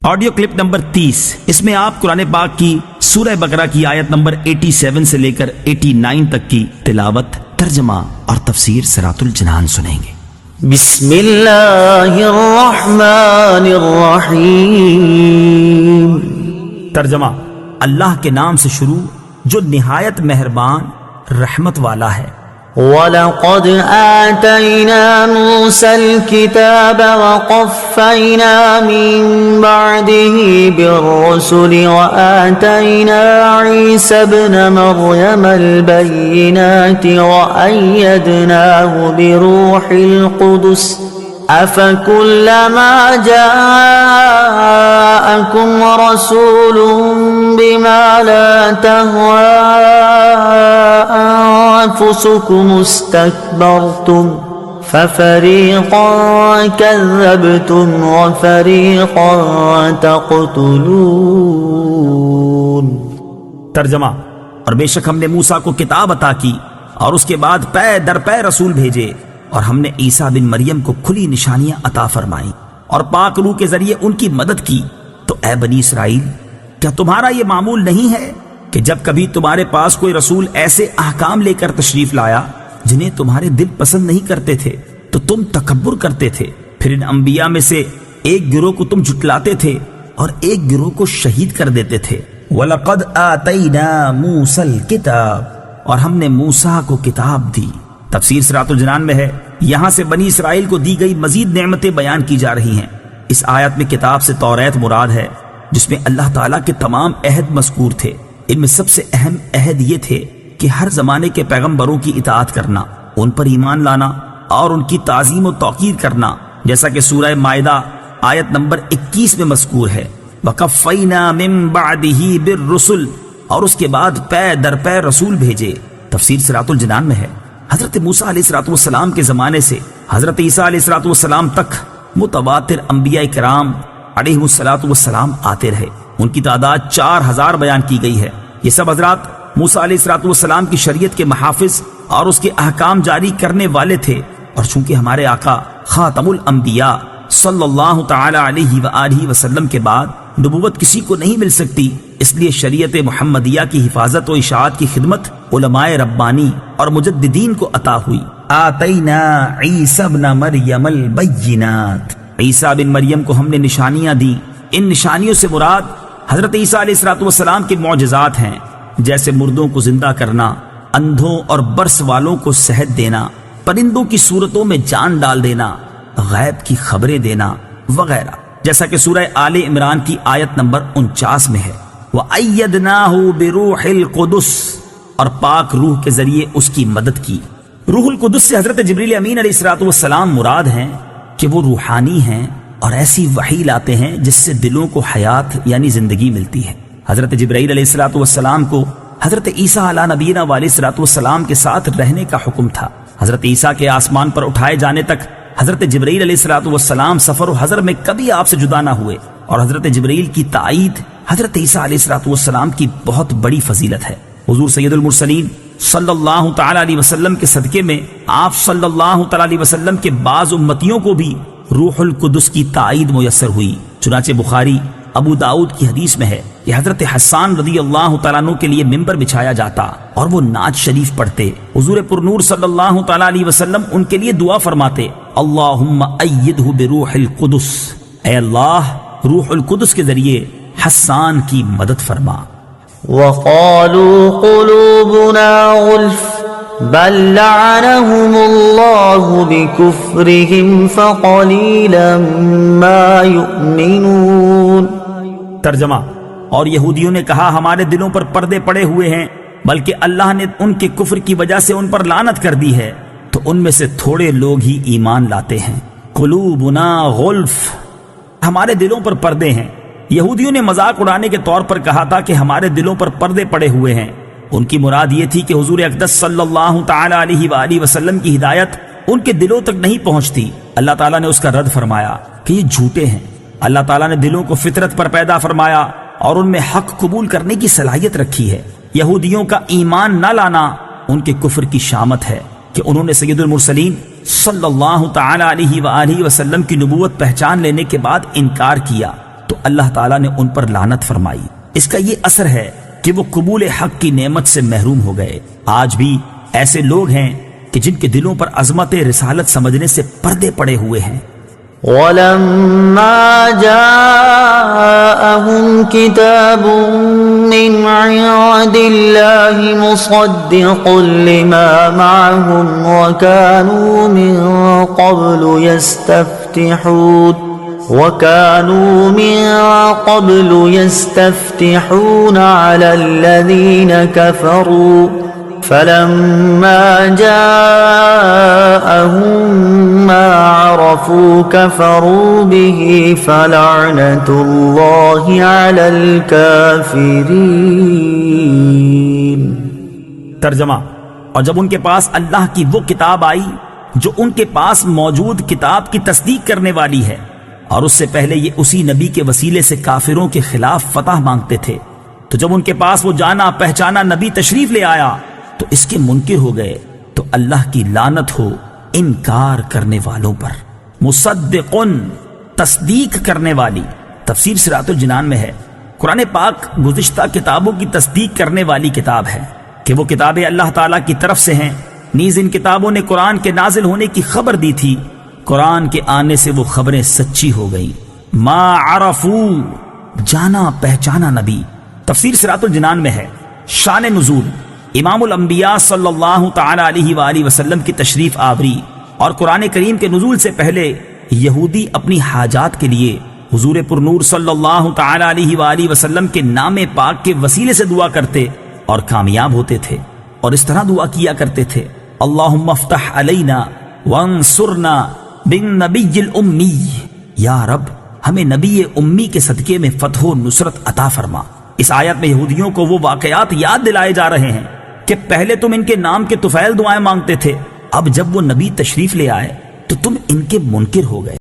Audio clip number 30، اس میں آپ قرآن پاک کی سورہ بقرہ کی آیت نمبر 87 سے لے کر 89 تک کی تلاوت، ترجمہ اور تفسیر صراط الجنان سنیں گے۔ بسم اللہ الرحمن الرحیم۔ ترجمہ: اللہ کے نام سے شروع جو نہایت مہربان رحمت والا ہے۔ وَلَقَدْ آتَيْنَا مُوسَى الْكِتَابَ وَقَفَّيْنَا مِن بَعْدِهِ بِالرُّسُلِ وَآتَيْنَا عِيسَى ابْنَ مَرْيَمَ الْبَيِّنَاتِ وَأَيَّدْنَاهُ بِرُوحِ الْقُدُسِ أَفَكُلَّمَا جَاءَكُمْ رَسُولٌ بِمَا لَا تَهْوَىٰ أَنفُسُكُمُ اسْتَكْبَرْتُمْ فَفَرِيقًا كَذَّبْتُمْ وَفَرِيقًا تَقْتُلُونَ۔ ترجمہ: اور بے شک ہم نے موسیٰ کو کتاب عطا کی اور اس کے بعد پے در پے رسول بھیجے، اور ہم نے عیسیٰ بن مریم کو کھلی نشانیاں عطا فرمائیں اور پاک روح کے ذریعے ان کی مدد کی۔ تو اے بنی اسرائیل، کیا تمہارا یہ معمول نہیں ہے کہ جب کبھی تمہارے پاس کوئی رسول ایسے احکام لے کر تشریف لایا جنہیں تمہارے دل پسند نہیں کرتے تھے تو تم تکبر کرتے تھے، پھر ان انبیاء میں سے ایک گروہ کو تم جھٹلاتے تھے اور ایک گروہ کو شہید کر دیتے تھے۔ وَلَقَدْ آتَيْنَا مُوسَى الْكِتَابَ، اور ہم نے موسیٰ کو کتاب دی۔ تفسیر صراط الجنان میں ہے، یہاں سے بنی اسرائیل کو دی گئی مزید نعمتیں بیان کی جا رہی ہیں۔ اس آیت میں کتاب سے توریت مراد ہے، جس میں اللہ تعالیٰ کے تمام عہد مذکور تھے۔ ان میں سب سے اہم عہد یہ تھے کہ ہر زمانے کے پیغمبروں کی اطاعت کرنا، ان پر ایمان لانا اور ان کی تعظیم و توقیر کرنا، جیسا کہ سورہ مائدہ آیت نمبر 21 میں مذکور ہے۔ وَقَفَّيْنَا مِن بَعْدِهِ بِالرُّسُلِ، اور اس کے بعد پے در پے رسول بھیجے۔ تفسیر صراط الجنان میں ہے، حضرت موسیٰ علیہ السلام کے زمانے سے حضرت عیسیٰ علیہ السلام تک متواتر انبیاء کرام علیہ السلام آتے رہے۔ ان کی تعداد 4000 بیان کی گئی ہے۔ یہ سب حضرات موسیٰ علیہ السلام کی شریعت کے محافظ اور اس کے احکام جاری کرنے والے تھے، اور چونکہ ہمارے آقا خاتم الانبیاء صلی اللہ تعالی علیہ وآلہ وسلم کے بعد نبوت کسی کو نہیں مل سکتی، اس لیے شریعت محمدیہ کی حفاظت و اشاعت کی خدمت علماء ربانی اور مجددین کو عطا ہوئی۔ آتینا عیسی ابن مریم البینات، عیسیٰ بن مریم کو ہم نے نشانیاں دی۔ ان نشانیوں سے مراد حضرت عیسیٰ علیہ السلام کے معجزات ہیں، جیسے مردوں کو زندہ کرنا، اندھوں اور برس والوں کو صحت دینا، پرندوں کی صورتوں میں جان ڈال دینا، غیب کی خبریں دینا وغیرہ، جیسا کہ سورہ آل عمران کی آیت نمبر 49 میں ہے۔ وَأَيَّدْنَاهُ بِرُوحِ الْقُدُسِ، اور پاک روح کے ذریعے اس کی مدد کی۔ روح القدس سے حضرت جبریل امین علیہ السلام مراد ہیں کہ وہ روحانی ہیں اور ایسی وحی لاتے ہیں جس سے دلوں کو حیات یعنی زندگی ملتی ہے۔ حضرت جبرائیل علیہ السلام کو حضرت عیسیٰ علیہ نبینا علیہ السلام کے ساتھ رہنے کا حکم تھا۔ حضرت عیسیٰ کے آسمان پر اٹھائے جانے تک حضرت جبرائیل علیہ السلام سفر و حضر میں کبھی آپ سے جدا نہ ہوئے، اور حضرت جبرائیل کی تائید حضرت عیسیٰ علیہ السلام کی بہت بڑی فضیلت ہے۔ حضور سید المرسلین صلی اللہ تعالی علیہ وسلم کے صدقے میں آپ صلی اللہ تعالی علیہ وسلم کے بعض امتیوں کو بھی روح القدس کی تائید میسر ہوئی۔ چنانچہ بخاری ابو داؤد کی حدیث میں ہے کہ حضرت حسان رضی اللہ تعالیٰ عنہ کے لیے ممبر بچھایا جاتا اور وہ نعت شریف پڑھتے۔ حضور پر نور صلی اللہ تعالیٰ علیہ وسلم ان کے لیے دعا فرماتے، اللہم ایدہ بروح القدس، اے اللہ روح القدس کے ذریعے حسان کی مدد فرما۔ وَقَالُوا قُلُوبُنَا غُلْفٌ بَلْ لَعَنَهُمُ اللَّهُ بِكُفْرِهِمْ فَقَلِيلًا مَا يُؤْمِنُونَ۔ ترجمہ: اور یہودیوں نے کہا ہمارے دلوں پر پردے پڑے ہوئے ہیں، بلکہ اللہ نے ان کے کفر کی وجہ سے ان پر لعنت کر دی ہے، تو ان میں سے تھوڑے لوگ ہی ایمان لاتے ہیں۔ قلوبنا غلف، ہمارے دلوں پر پردے ہیں۔ یہودیوں نے مذاق اڑانے کے طور پر کہا تھا کہ ہمارے دلوں پر پردے پڑے ہوئے ہیں۔ ان کی مراد یہ تھی کہ حضور اقدس صلی اللہ تعالی علیہ وآلہ وسلم کی ہدایت ان کے دلوں تک نہیں پہنچتی۔ اللہ تعالیٰ نے اس کا رد فرمایا کہ یہ جھوٹے ہیں۔ اللہ تعالیٰ نے دلوں کو فطرت پر پیدا فرمایا اور ان میں حق قبول کرنے کی صلاحیت رکھی ہے۔ یہودیوں کا ایمان نہ لانا ان کے کفر کی شامت ہے کہ انہوں نے سید المرسلین صلی اللہ تعالی علیہ وآلہ وسلم کی نبوت پہچان لینے کے بعد انکار کیا۔ تو اللہ تعالیٰ نے ان پر لعنت فرمائی۔ اس کا یہ اثر ہے کہ وہ قبول حق کی نعمت سے محروم ہو گئے۔ آج بھی ایسے لوگ ہیں کہ جن کے دلوں پر عظمت رسالت سمجھنے سے پردے پڑے ہوئے ہیں۔ وَلَمَّا جَاءَهُمْ كِتَابٌ مِّنْ عِندِ اللَّهِ مُصَدِّقٌ لِّمَا مَعَهُمْ وَكَانُوا مِن قَبْلُ يَسْتَفْتِحُونَ عَلَى الَّذِينَ كَفَرُوا فَلَمَّا جَاءَهُم مَّا عَرَفُوا كَفَرُوا بِهِ فَلَعْنَةُ اللَّهِ عَلَى الْكَافِرِينَ۔ ترجمہ: اور جب ان کے پاس اللہ کی وہ کتاب آئی جو ان کے پاس موجود کتاب کی تصدیق کرنے والی ہے، اور اس سے پہلے یہ اسی نبی کے وسیلے سے کافروں کے خلاف فتح مانگتے تھے، تو جب ان کے پاس وہ جانا پہچانا نبی تشریف لے آیا تو اس کے منکر ہو گئے، تو اللہ کی لعنت ہو انکار کرنے والوں پر۔ مصدقن، تصدیق کرنے والی۔ تفسیر صراط الجنان میں ہے قرآن پاک گزشتہ کتابوں کی تصدیق کرنے والی کتاب ہے کہ وہ کتابیں اللہ تعالیٰ کی طرف سے ہیں۔ نیز ان کتابوں نے قرآن کے نازل ہونے کی خبر دی تھی، قرآن کے آنے سے وہ خبریں سچی ہو گئی۔ ما عرفو، جانا پہچانا نبی۔ تفسیر صراط الجنان میں ہے شان نزول۔ امام الانبیاء صلی اللہ تعالی علیہ وآلہ وسلم کی تشریف آوری اور قرآن کریم کے نزول سے پہلے یہودی اپنی حاجات کے لیے حضور پرنور صلی اللہ تعالی علیہ وآلہ وسلم کے نام پاک کے وسیلے سے دعا کرتے اور کامیاب ہوتے تھے، اور اس طرح دعا کیا کرتے تھے: اللہم افتح علینا وانصرنا بالنبی الامی، یا رب ہمیں نبی امی کے صدقے میں فتح و نصرت عطا فرما۔ اس آیت میں یہودیوں کو وہ واقعات یاد دلائے جا رہے ہیں کہ پہلے تم ان کے نام کے طفیل دعائیں مانگتے تھے، اب جب وہ نبی تشریف لے آئے تو تم ان کے منکر ہو گئے۔